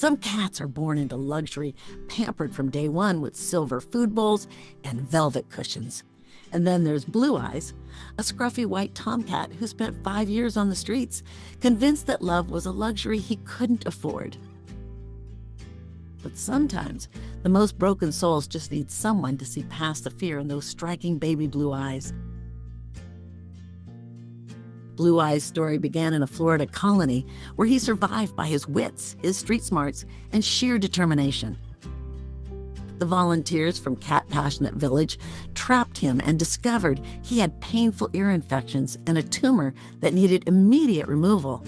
Some cats are born into luxury, pampered from day one with silver food bowls and velvet cushions. And then there's Blue Eyes, a scruffy white tomcat who spent 5 years on the streets, convinced that love was a luxury he couldn't afford. But sometimes, the most broken souls just need someone to see past the fear in those striking baby blue eyes. Blue Eyes' story began in a Florida colony where he survived by his wits, his street smarts, and sheer determination. The volunteers from Cat Passionate Village trapped him and discovered he had painful ear infections and a tumor that needed immediate removal.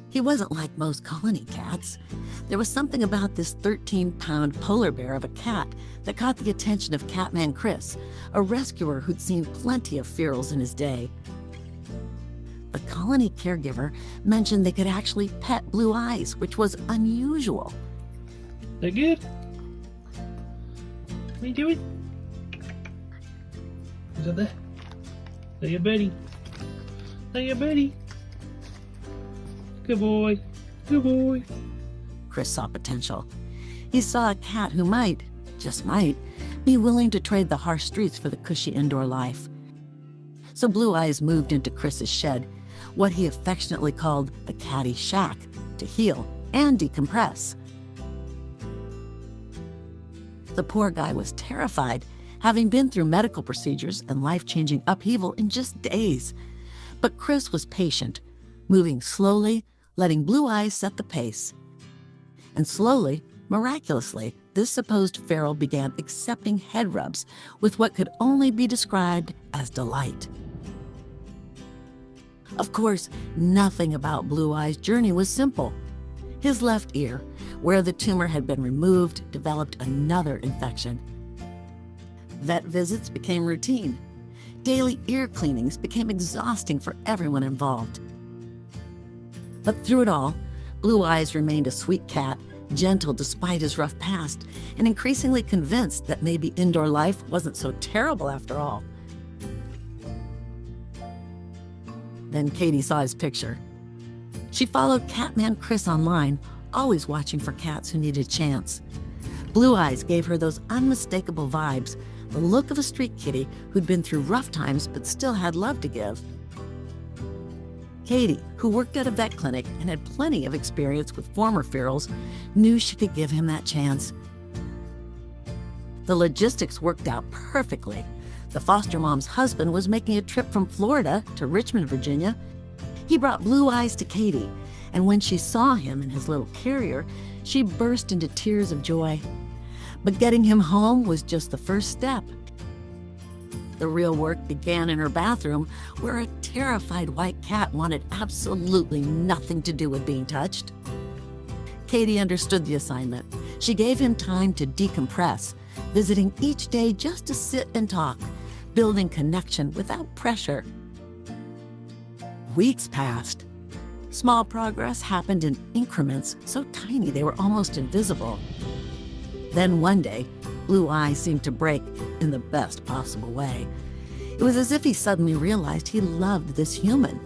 He wasn't like most colony cats. There was something about this 13-pound polar bear of a cat that caught the attention of Catman Chris, a rescuer who'd seen plenty of ferals in his day. The colony caregiver mentioned they could actually pet Blue Eyes, which was unusual. That good? What are you doing? Is that there? There you buddy. There you buddy. Good boy. Good boy. Chris saw potential. He saw a cat who might, just might, be willing to trade the harsh streets for the cushy indoor life. So Blue Eyes moved into Chris's shed, what he affectionately called the catty shack, to heal and decompress. The poor guy was terrified, having been through medical procedures and life-changing upheaval in just days. But Chris was patient, moving slowly, letting Blue Eyes set the pace. And slowly, miraculously, this supposed feral began accepting head rubs with what could only be described as delight. Of course, nothing about Blue Eyes' journey was simple. His left ear, where the tumor had been removed, developed another infection. Vet visits became routine. Daily ear cleanings became exhausting for everyone involved. But through it all, Blue Eyes remained a sweet cat, gentle despite his rough past, and increasingly convinced that maybe indoor life wasn't so terrible after all. Then Katie saw his picture. She followed Catman Chris online, always watching for cats who needed a chance. Blue Eyes gave her those unmistakable vibes, the look of a street kitty who'd been through rough times but still had love to give. Katie, who worked at a vet clinic and had plenty of experience with former ferals, knew she could give him that chance. The logistics worked out perfectly. The foster mom's husband was making a trip from Florida to Richmond, Virginia. He brought Blue Eyes to Katie, and when she saw him in his little carrier, she burst into tears of joy. But getting him home was just the first step. The real work began in her bathroom, where a terrified white cat wanted absolutely nothing to do with being touched. Katie understood the assignment. She gave him time to decompress, visiting each day just to sit and talk, building connection without pressure. Weeks passed. Small progress happened in increments so tiny they were almost invisible. Then one day, Blue Eyes seemed to break in the best possible way. It was as if he suddenly realized he loved this human.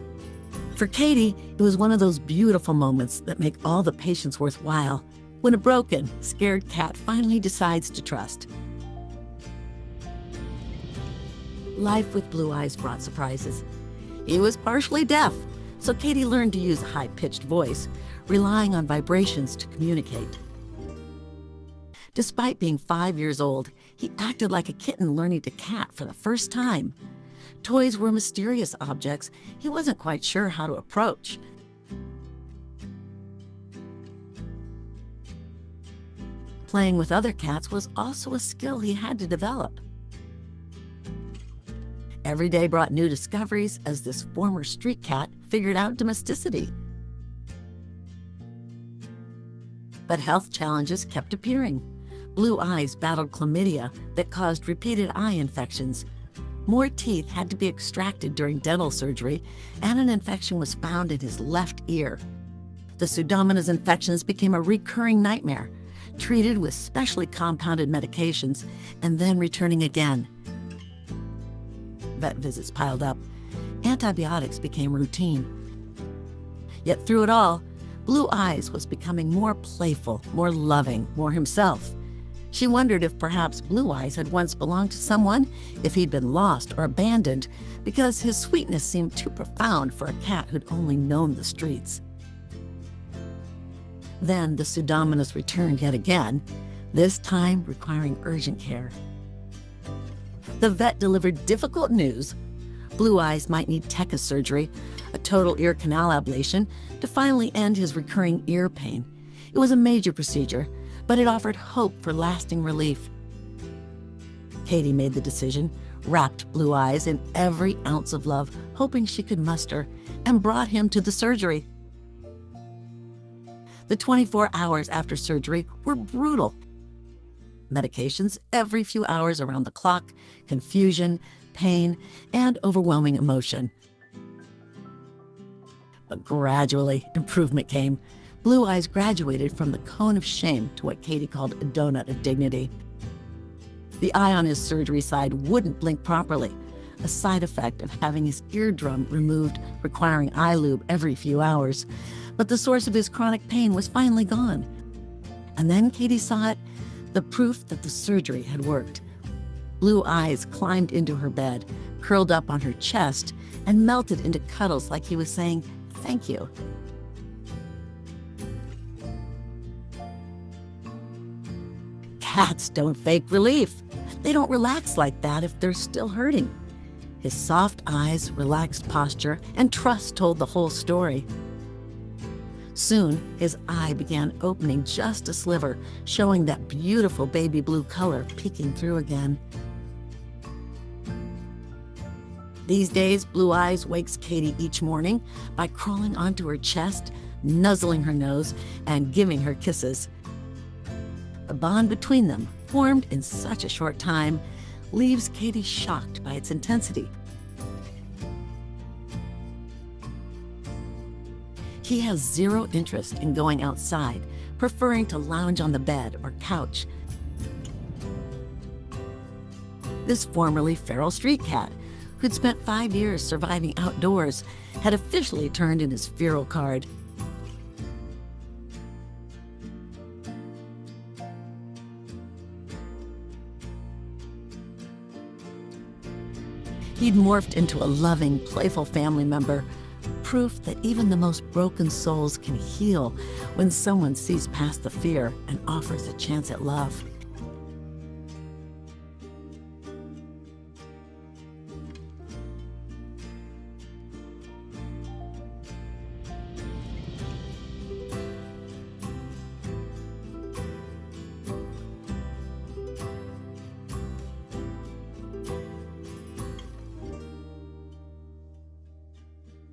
For Katie, it was one of those beautiful moments that make all the patience worthwhile, when a broken, scared cat finally decides to trust. Life with Blue Eyes brought surprises. He was partially deaf, so Katie learned to use a high-pitched voice, relying on vibrations to communicate. Despite being 5 years old, he acted like a kitten learning to cat for the first time. Toys were mysterious objects he wasn't quite sure how to approach. Playing with other cats was also a skill he had to develop. Every day brought new discoveries as this former street cat figured out domesticity. But health challenges kept appearing. Blue Eyes battled chlamydia that caused repeated eye infections. More teeth had to be extracted during dental surgery, and an infection was found in his left ear. The Pseudomonas infections became a recurring nightmare, treated with specially compounded medications, and then returning again. Vet visits piled up. Antibiotics became routine. Yet through it all, Blue Eyes was becoming more playful, more loving, more himself. She wondered if perhaps Blue Eyes had once belonged to someone, if he'd been lost or abandoned, because his sweetness seemed too profound for a cat who'd only known the streets. Then the pseudomonas returned yet again, this time requiring urgent care. The vet delivered difficult news. Blue Eyes might need TECA surgery, a total ear canal ablation, to finally end his recurring ear pain. It was a major procedure, but it offered hope for lasting relief. Katie made the decision, wrapped Blue Eyes in every ounce of love, hoping she could muster, and brought him to the surgery. The 24 hours after surgery were brutal. Medications every few hours around the clock, confusion, pain, and overwhelming emotion. But gradually, improvement came. Blue Eyes graduated from the cone of shame to what Katie called a donut of dignity. The eye on his surgery side wouldn't blink properly, a side effect of having his eardrum removed, requiring eye lube every few hours. But the source of his chronic pain was finally gone. And then Katie saw it, the proof that the surgery had worked. Blue Eyes climbed into her bed, curled up on her chest, and melted into cuddles like he was saying, "Thank you." Cats don't fake relief. They don't relax like that if they're still hurting. His soft eyes, relaxed posture, and trust told the whole story. Soon, his eye began opening just a sliver, showing that beautiful baby blue color peeking through again. These days, Blue Eyes wakes Katie each morning by crawling onto her chest, nuzzling her nose, and giving her kisses. The bond between them, formed in such a short time, leaves Katie shocked by its intensity. He has zero interest in going outside, preferring to lounge on the bed or couch. This formerly feral street cat, who'd spent 5 years surviving outdoors, had officially turned in his feral card. He'd morphed into a loving, playful family member, proof that even the most broken souls can heal when someone sees past the fear and offers a chance at love.